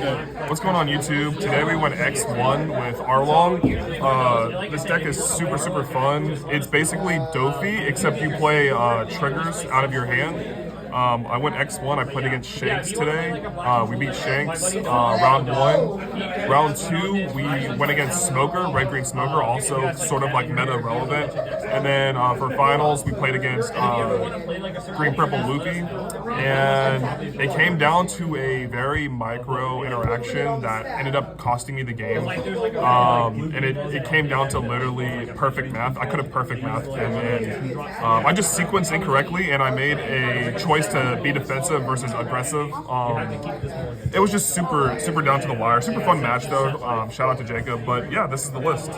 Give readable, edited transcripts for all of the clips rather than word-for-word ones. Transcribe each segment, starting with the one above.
What's going on YouTube? Today we went X1 with Arlong. This deck is super fun. It's basically Dofi, except you play triggers out of your hand. I went X1, I played against Shanks today. We beat Shanks round 1. Round 2, we went against Smoker, Red Green Smoker, also sort of like meta relevant. And then for finals, we played against Green Purple Luffy. And it came down to a very micro interaction that ended up costing me the game. And it came down to literally perfect math. I could have perfect mathed him, and I just sequenced incorrectly, and I made a choice to be defensive versus aggressive. It was just super down to the wire. Super fun match though. Shout out to Jacob. But yeah, this is the list.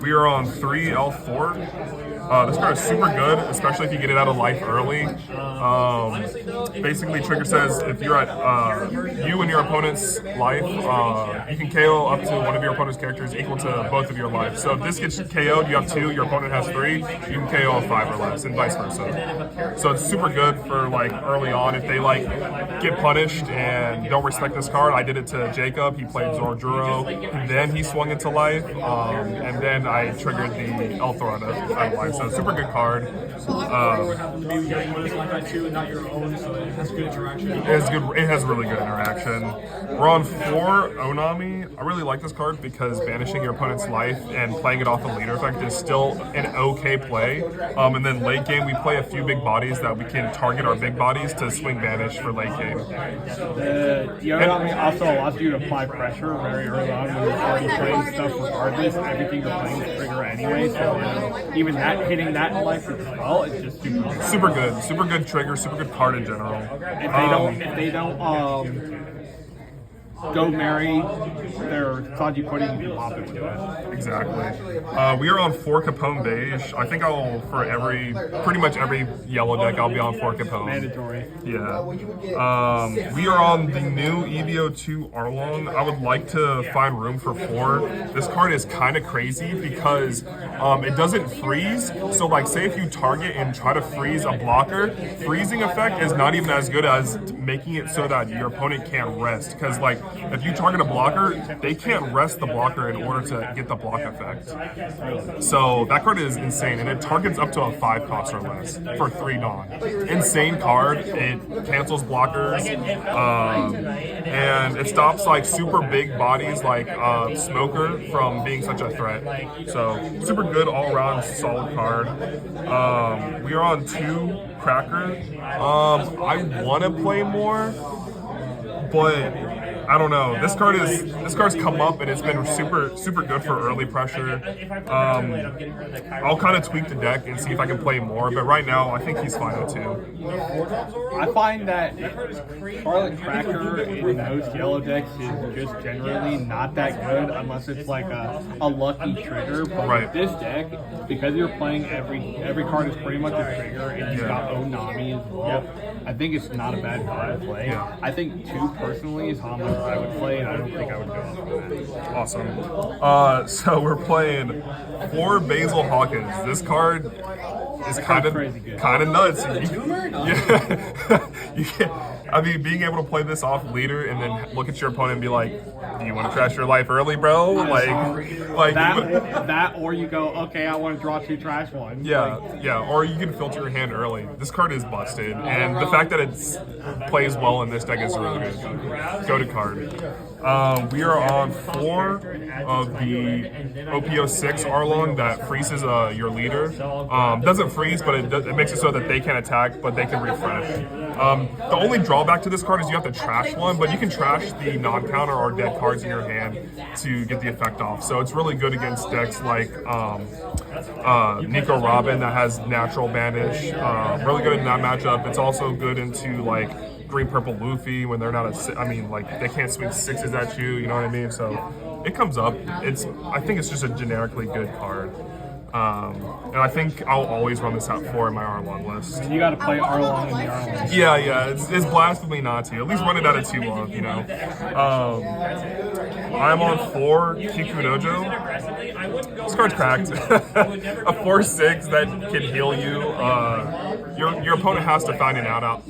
We are on 3L4. This card is super good, especially if you get it out of life early. Basically, trigger says if you're at you and your opponent's life, you can KO up to one of your opponent's characters equal to both of your lives. So if this gets KO'd, you have 2, your opponent has 3, you can KO a 5 or less, and vice versa. So it's super good for like early on if they like get punished and don't respect this card. I did it to Jacob. He played Zorjuro, and then he swung into life, and then I triggered the Elthor out of life. So super good card. It has really good interaction. We're on 4 Onami. I really like this card because banishing your opponent's life and playing it off a leader effect is still an okay play. And then late game we play a few big bodies that we can target our big bodies to swing banish for late game. The Onami also allows you to apply pressure very early on when you're already playing stuff regardless. Everything you're playing is trigger anyway, so even that hitting that in life as well is just super good Trigger, super good card in general. If they don't go marry their Sanji pudding, you can pop it with that. Exactly. We are on 4 Capone beige. I think pretty much every yellow deck I'll be on 4 Capone. Mandatory. Yeah. We are on the new EB-02 Arlong. I would like to find room for 4. This card is kind of crazy because it doesn't freeze. So like say if you target and try to freeze a blocker, freezing effect is not even as good as making it so that your opponent can't rest. Because like if you target a blocker, they can't rest the blocker in order to get the block effect. So that card is insane, and it targets up to a 5 cost or less for 3 Dawn. Insane card. It cancels blockers, and it stops like super big bodies like Smoker from being such a threat. So super good all around solid card. We are on 2 Cracker. I want to play more, but I don't know. This card's come up and it's been super good for early pressure. I'll kind of tweak the deck and see if I can play more, but right now I think he's fine at 2. I find that Scarlet Cracker in most yellow decks is just generally not that good unless it's like a lucky trigger. But with this deck, because you're playing every card is pretty much a trigger, and you've got Onami as well. I think it's not a bad card to play. Yeah. I think 2 personally is how much I would play, and I don't think I would go up on that. Awesome. So we're playing 4 Basil Hawkins. This card is kind of nuts. I mean, being able to play this off leader and then look at your opponent and be like, "Do you want to trash your life early, bro?" Like that, or you go, "Okay, I want to draw 2 trash ones." Yeah. Or you can filter your hand early. This card is busted, and the fact that it plays well in this deck is really good. Go to card. We are on 4 of the OP-06 Arlong that freezes your leader. Doesn't freeze, but it makes it so that they can attack, but they can refresh. The only drawback to this card is you have to trash one, but you can trash the non-counter or dead cards in your hand to get the effect off. So it's really good against decks like Nico Robin that has natural banish. Really good in that matchup. It's also good into like Green Purple Luffy when they're not they can't swing 6s at you, you know what I mean? So it comes up. I think it's just a generically good card. And I think I'll always run this out 4 in my Arlong list. You got to play Arlong in the Arlong. Yeah, it's blasphemy not to. At least run it out of 2 love, you know. I'm on 4 Kikunojo. This card's cracked. A 4/6 that can heal you. your opponent has to find an out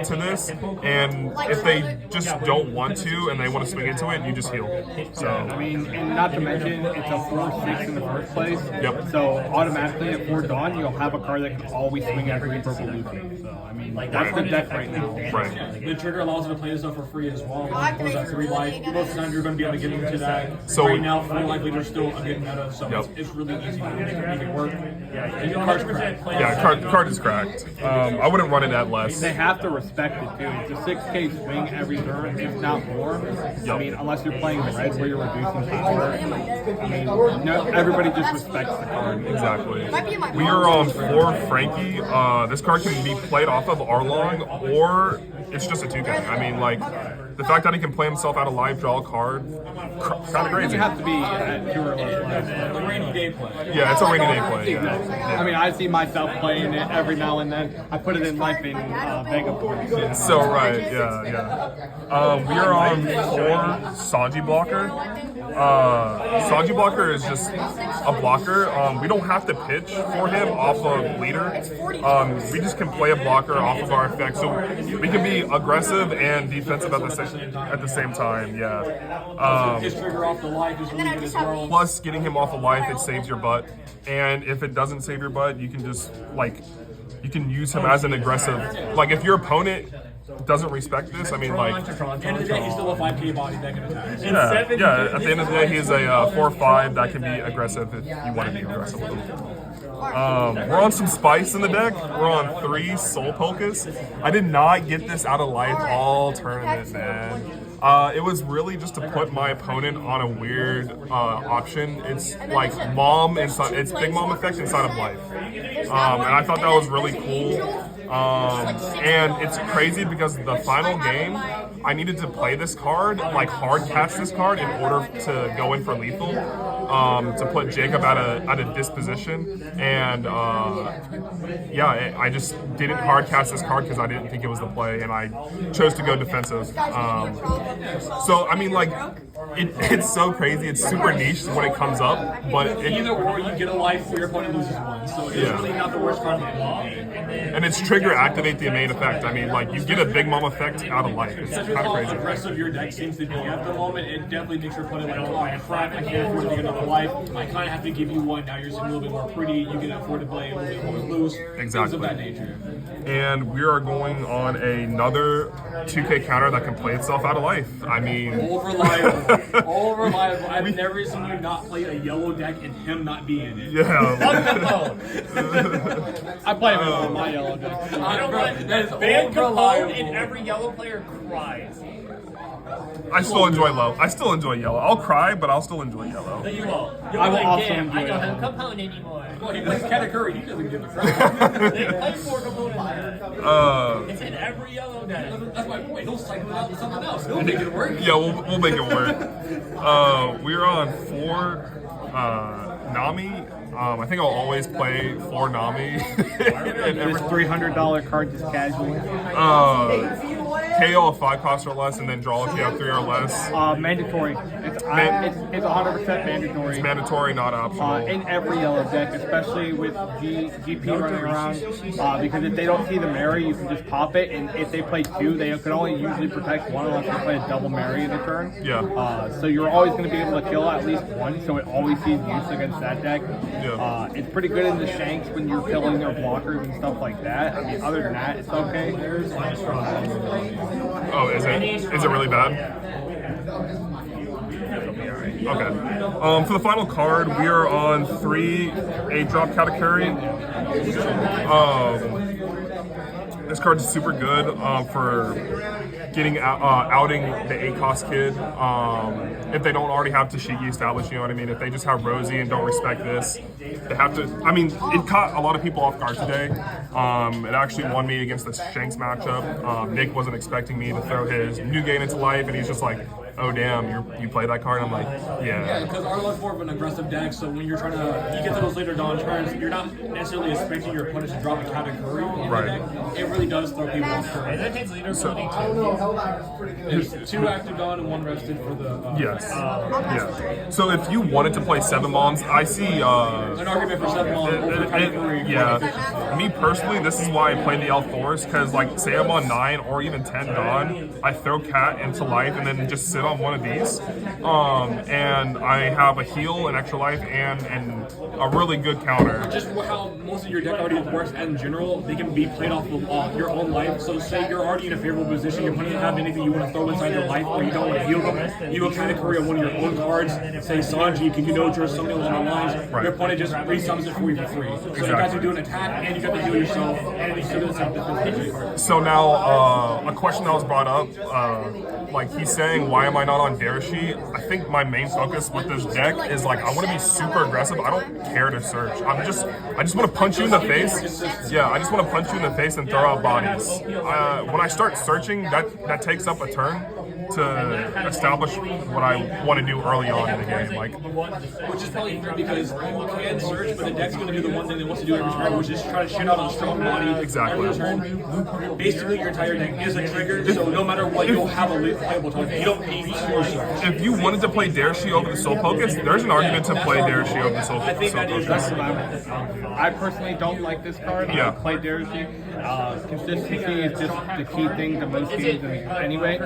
to this, and if they just don't want to and they want to swing into it, you just heal. So I mean, and not to mention, it's a 4/6 in the first place. Yep. So automatically at 4 dawn, you'll have a card that can always swing every purple looping. So I mean, that's the deck right now. Right. The trigger allows you to play this stuff for free as well. Goes at 3 life. Most of the time you're going to be able to get into that. So right now, 4 life leader's still a good meta, so it's really easy to make it work. And your card's cracked. Yeah, card is cracked. I wouldn't run it at less. They have to respect it too. It's a 6K swing every turn, if not more. I mean, unless you're playing red where you're reducing power. I mean, no, everybody just respects the card. Exactly. We are on 4 Frankie. This card can be played off of Arlong, or it's just a 2K. I mean, like, the fact that he can play himself out of live, draw a card, kind of crazy. You have to be at 2 or less. A rainy day play. Yeah, it's a rainy day play. Yeah. I mean, I see myself playing it every now and then. I put it in life in Vega points. So right, yeah. We are on 4 Sanji blocker. Sanji blocker is just a blocker. We don't have to pitch for him off of leader. We just can play a blocker off of our effect, so we can be aggressive and defensive at the same time. Yeah. His trigger off the life is really good as well. Plus, getting him off of life, it saves your butt. And if it doesn't save your butt, you can just you can use him as an aggressive. Like if your opponent doesn't respect this, I mean, like, At the end of the day, he's still a 5K body that can attack. yeah. At the end of the day, he's a 4/5 that can be aggressive if you want to be aggressive with him. We're on some spice in the deck. We're on 3 Soul Polkas. I did not get this out of life all tournament, man. It was really just to put my opponent on a weird option. It's like mom inside. It's big mom effect inside of life, and I thought that was really cool. And it's crazy because the final game, I needed to play this card, like hard cast this card in order to go in for lethal, to put Jacob at a disposition. And I just didn't hard cast this card because I didn't think it was the play, and I chose to go defensive. So I mean, like, it's so crazy. It's super niche when it comes up, but Either or, you get a life or your opponent loses one. So it's really not the worst card in the game. and it's trigger activate the main effect. I mean, like, you get a big mom effect out of life. It's kind of How crazy. aggressive your deck seems to be at the moment, it definitely makes your opponent like, oh, I crap, I can't afford to get another life. I kind of have to give you one. Now you're just a little bit more pretty. You can afford to play a little bit more loose. Exactly. Things of that nature. And we are going on another 2K counter that can play itself out of life. I mean, All reliable. All reliable. I've never seen you not play a yellow deck and him not be in it. yeah. I play with my yellow deck. That is Ban all Capone reliable. and every yellow player cries. I still enjoy yellow. I'll cry, but I'll still enjoy yellow. You will. I will also I enjoy don't it. have Capone anymore. Well, he plays Katakuri. He doesn't give a crap. They play for Capone. It's in every yellow deck. That's why he'll cycle it out with something else. He'll make it work. Yeah, we'll make it work. We're on 4 Nami. I think I'll always play 4 Nami. This $300 card just casually. KO a 5 cost or less, and then draw if you have 3 or less. Mandatory. It's 100% mandatory. It's mandatory, not optional. In every yellow deck, especially with GP running around, because if they don't see the Mary, you can just pop it, and if they play 2, they can only usually protect 1 unless they play a double Mary in a turn. Yeah. So you're always going to be able to kill at least 1, so it always sees use against that deck. Yeah. It's pretty good in the shanks when you're killing their blockers and stuff like that. I mean, other than that, it's okay. Oh, is it really bad? Okay. For the final card, we are on 3 8-drop Katakuri. This card is super good for getting outing the 8-cost kid. If they don't already have Tashigi established, you know what I mean? If they just have Rosie and don't respect this, they have to. I mean, it caught a lot of people off guard today. It actually won me against the Shanks matchup. Nick wasn't expecting me to throw his new game into life, and he's just like, oh damn, you play that card? I'm like, Yeah, because Arlong's more of an aggressive deck, so when you're trying to, you get to those later dawn turns, you're not necessarily expecting your opponent to drop a Katakuri. Right. It really does throw people off guard. That takes leader ability too. There's 2 active dawn and 1 rested for the. yes. Yeah. So if you wanted to play 7 moms, I see. An argument for 7 on over Katakuri. Yeah. Me personally, basically, this is why I play the L4s, because, like, say I'm on 9 or even 10 Dawn, I throw Cat into life and then just sit on one of these. And I have a heal, an extra life, and a really good counter. Just how most of your deck already works in general, they can be played off of your own life. So say you're already in a favorable position, your opponent doesn't have anything you want to throw inside your life or you don't want to heal them, you go category on one of your own cards, say Sanji, can you know or something along the lines, your opponent just resummons it for you for free. So you got to do an attack and you got to heal yourself and you still do the same defense. So now, a question that was brought up, like he's saying, why am I not on Dare Sheet? I think my main focus with this deck is like I want to be super aggressive. I don't care to search. I just want to punch you in the face. Yeah, I just want to punch you in the face and throw out bodies. When I start searching, that takes up a turn to establish what I want to do early on in the game, like. Which is probably fair because you can search, but the deck's going to do the one thing it wants to do every turn, which is try to shit out a strong body Exactly. every turn. Basically, your entire deck is a trigger, so no matter what, you'll have a playable target. You don't need to search. If you wanted to play Dare Sheet over the Soul Focus, there's an argument to play Dare Sheet over the Soul Focus. I personally don't like this card. Yeah. I play Dare Sheet. Consistency is just the key thing to most games anyway.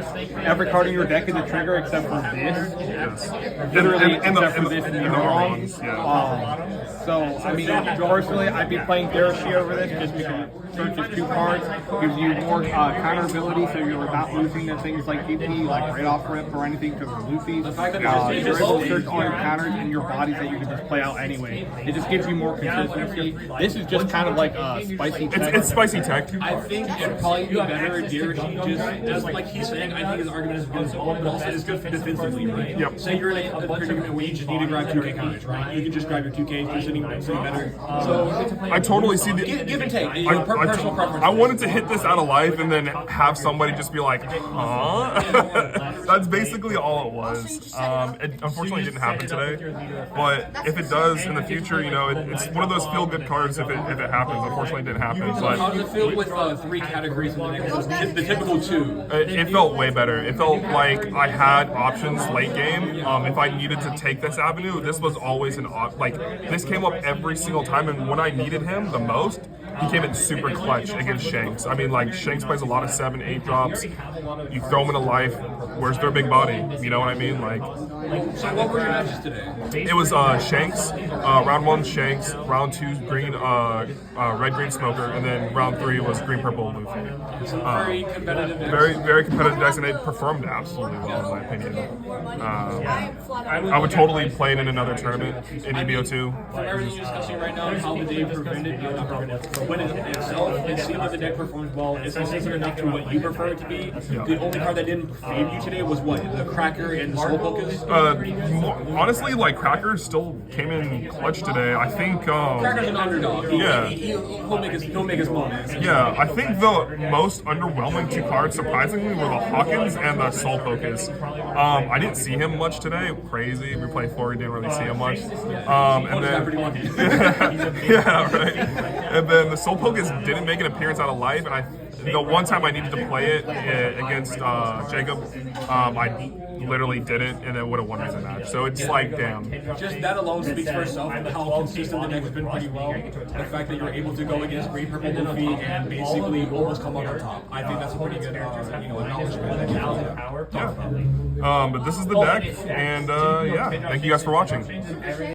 Every card in your deck is a trigger except for this. Yes. Literally, And except for this and the wrong. ones, yeah. So, I mean, personally, I'd be playing Dare Sheet over this just because it searches 2 cards, gives you more counter ability, so you're not losing to things like DP, like right off rip or anything to Luffy. You're able to search all your counters and your bodies that you can just play out anyway. It just gives you more consistency. This is just kind of like spicy tech. It's spicy tech. I think it'd probably be better if Dare Sheet just like he's saying, I think his argument is good, but also it's good defensively, right? Yep. Say you're in a predicament where you just need to grab 2K counters, right? You can just grab your 2K, you're sitting better. So I totally see the give and take. Personal preference. I wanted to hit this out of life and then have somebody just be like, huh? That's basically all it was. It unfortunately didn't happen today, but if it does in the future, you know, it's one of those feel-good cards if it happens. Unfortunately, it didn't happen. How But does it feel with 3 categories in the deck? The typical 2. it felt way better. It felt like I had options late game. If I needed to take this avenue, this was always this came up every single time, and when I needed him the most, he came in super clutch against Shanks. I mean, like, Shanks plays a lot of 7, 8 drops. You throw him into life. Where's their big body? You know what I mean? Like, So what were your matches today? it was Shanks. Round 1 Shanks. Round 2 green, red green Smoker, and then round 3 was green purple Luffy. Very competitive. Very competitive decks, and they performed absolutely well in my opinion. I would totally play it in another tournament in EB-02. From everything you're discussing right now, how they prevented you, not prevented, when it itself, it seemed like the deck performed well. It's consistent enough to what you prefer it to be. The only card that didn't fade you today was what? The Cracker and the Soul Focus? Honestly, like, Cracker still came in clutch today. I think. Cracker's an underdog. He'll make his moments. Yeah, I think the most underwhelming 2 cards, surprisingly, were the Hawkins and the Soul Focus. I didn't see him much today. Crazy. We played 4, we didn't really see him much. And then, yeah, right. And then the Soul Focus didn't make an appearance out of life, and the one time I needed to play it against Jacob, I literally didn't, and it would have won me the match. So it's like, damn. Just that alone speaks for itself. How consistent the deck has been pretty well. The fact that you're able to go against green purple Luffy and basically almost come out on top. I think that's a pretty good acknowledgement. Yeah. But this is the deck, and yeah, thank you guys for watching.